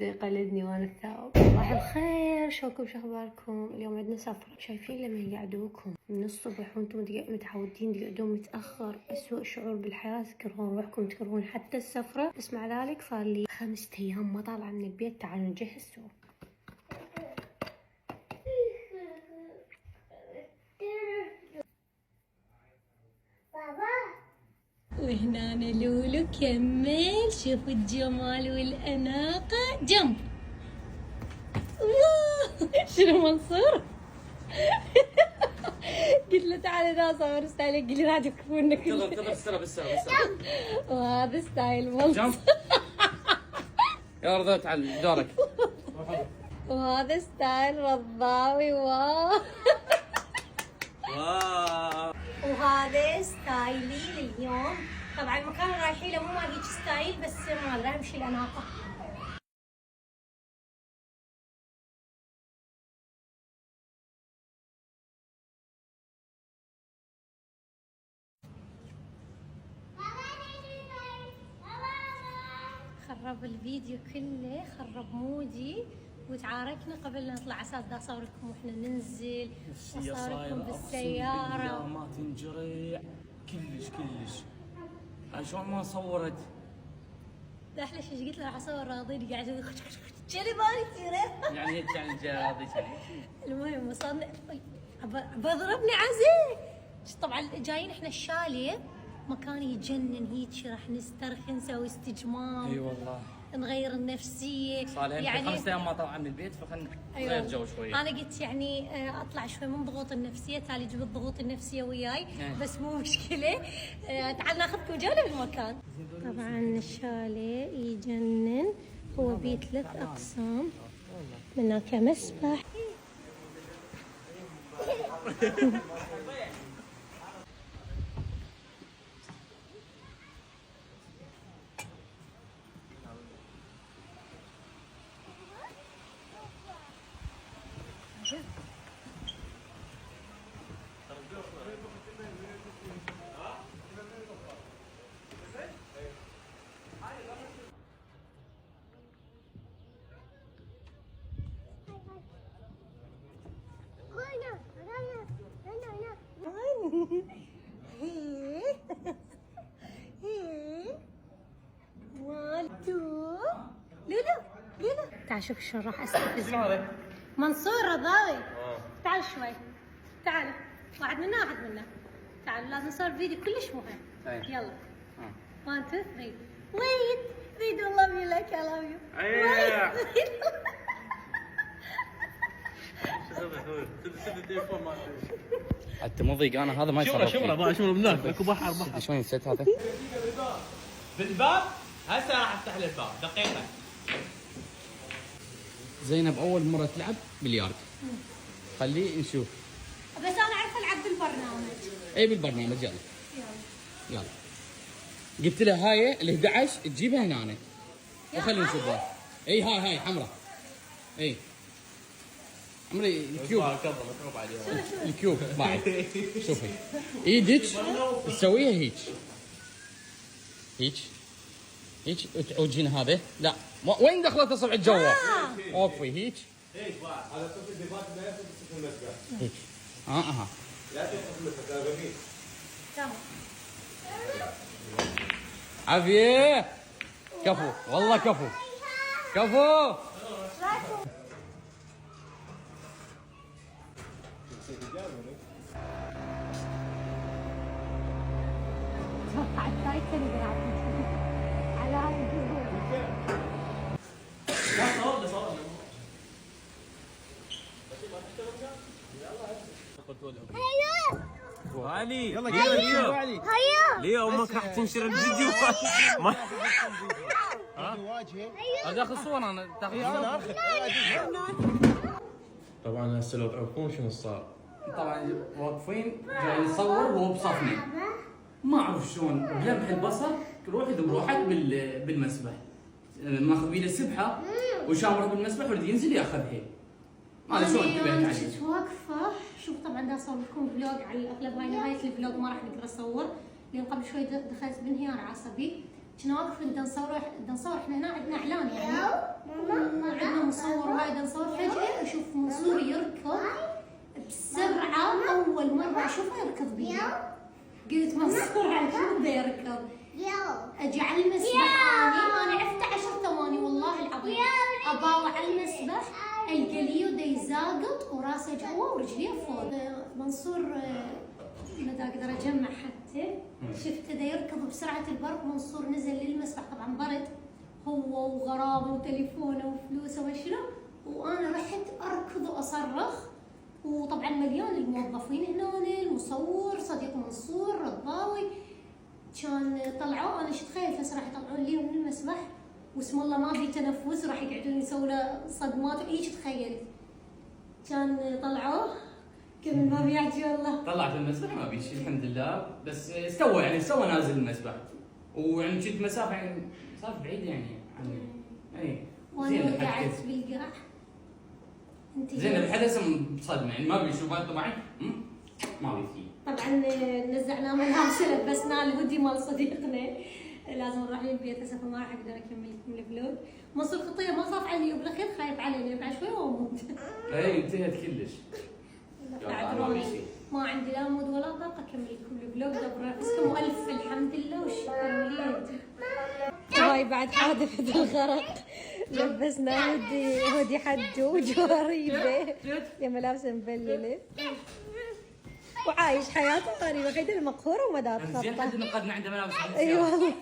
يقلدني وانا الثوب. صباح الخير، شلونكم؟ شو اخباركم؟ اليوم عندنا سفرة. شايفين لما يقعدوكم من الصبح وانتم متعودين تقعدون متاخر، اسوأ شعور بالحياه. تكرهون روحكم، تكرهون حتى السفره. بس مع ذلك صار لي 5 ايام ما طالعه من البيت. تعالوا نجهز سوا. وهنا أنا لولو كمل. شوفوا الجمال والأناقة. جنب الله. شنو منصور؟ قلت له تعال انا اصور ستايلك. قال لي راح تكفونك. تفضل بالسرعة. وهذا ستايل منصور. يا رضا تعال دورك. وهذا ستايل رضاوي. واو. وهذا ستايلي لليوم. طبعا المكان اللي رايحين له مو ما هيك ستايل، بس ما ادري امشي الاناقه. خرب الفيديو كله، خرب مودي، وتعاركنا قبل لا نطلع على اساس دا اصوركم واحنا ننزل، اصوركم بالسياره. ما تنجرع كلش. شلون ما صورت؟ لا احلى شيء قلت له راح اصور راضين قاعد يقول شنو بالي تصير. يعني هيك يعني راضي. المهم وصلنا. بضربني عزي. طبعا جايين احنا الشاليه، مكان يجنن هيك، راح نسترخي نسوي استجمام. اي والله. نغير النفسيه. صار يعني 5 ايام ما طلع من البيت، فخلنا نغير جو شويه. انا قلت يعني اطلع شوي من ضغوط النفسيه، تالي جبت الضغوط النفسيه وياي. بس مو مشكله. تعال ناخذكم جوله بالمكان. طبعا الشاليه يجنن، هو بيت 3 اقسام، من هناك مسبح. لولو تعال شوف شلون راح استفز منصور رضاوي. تعال شوي، تعال. واحد منا. تعال لازم نصور فيديو كلش مهم. يلا 1 2 3. wait do love you like I love you. حتى مضيق انا هذا ما يصير. شمره هناك اكو بحر. شلون نسيت هذا؟ بالباب هسه راح افتح له الباب دقيقه. زينب اول مره تلعب بلياردو. خليه نشوف. بس انا اعرف العب بالبرنامج. اي بالبرنامج. يلا جبت لها هاي ال 11 تجيبها هنا وخلينا نشوفها. اي هاي حمراء. اي عمري الكيوب. الكيوب بعد. شوفي ايدك تسويها هيك وتعوجين هذا. لا وين دخلت اصبع الجوال؟ اوقفي هيك. هذا صوت الديبات ما يصير في المسبح. هيك. لا تدخل في المسبح، هذا غبي. تمام. عافية. كفو والله كفو. اتوقع التايتن على هذا الجزء. علي يلا ليه امك راح تنشر الفيديو. هذا اخذ صور انا تاخذ صور. طبعا هسه لو تعرفون شنو صار. طبعا واقفين جاي نصور وهو بصفنا، ما اعرف شلون بلمح البصر روح بروحك بالمسبح، ماخذ بيده سبحه وشامره بالمسبح ورد ينزل ياخذها. ما ادري شلون انتبهت عليه. كنت واقفه. شوف طبعا دا اصور لكم فلوج على الاغلب. هاي نهايه الفلوج ما راح نقدر اصور لان قبل شوي دخلت بانهيار عصبي. كنا واقف بدنا نصور احنا هنا عندنا اعلان يعني وعندنا مصور وهاي بدنا نصور. فجأة اشوف منصور يركض بسرعة، اول مرة اشوفه يركض بي. قلت منصور على شو بده يركض؟ اجي على المسبح انا عفت 10 ثواني والله العظيم اباوع على المسبح القى ليو دا يزاقط وراسه جوا ورجليه فوق. منصور ما اقدر اجمع حتى شفته دا يركض بسرعه البرق. منصور نزل للمسبح طبعا برد هو وغرامه وتليفونه وفلوسه وشنو، وانا رحت اركض واصرخ. وطبعا مليان الموظفين هنا، المصور صديق منصور رضاوي كان طلعوا. انا شو تخيل هسه راح يطلعون لي من المسبح واسم الله ما في تنفس راح يقعدون يسووا له صدمات وايش تخيلت. كان طلعوه كمل ما بيعجي والله. طلعت المسبح ما بي شيء الحمد لله، بس استوى يعني استوى نازل المسبح، ويعني كنت مسافه يعني مسافه بعيده يعني عني. اي وانا وقعت بالقاع. زين الحدث بصدمه يعني ما بيشوفها طبعا ما بي شيء. طبعا نزعناه ملابس لبسناه الهودي مال صديقنا، لازم نروح للبيت هسه فما راح اقدر اكمل لكم الفلوج. منصور خطيه ما خاف علي وبالاخير خايف علينا بعد شوي واموت. اي انتهت كلش. ما عندي لا مود ولا طاقه اكمل لكم الفلوج. دبرتكم والف الحمد لله والشكر لله. هاي بعد حادثه الغرق لبسنا هودي حج وجواريبه يا ملابس مبلله وعايش حياته غريبه. وحيد المقهوره وما دار خطه. زين حد نقدنا عنده ملابس. اي والله.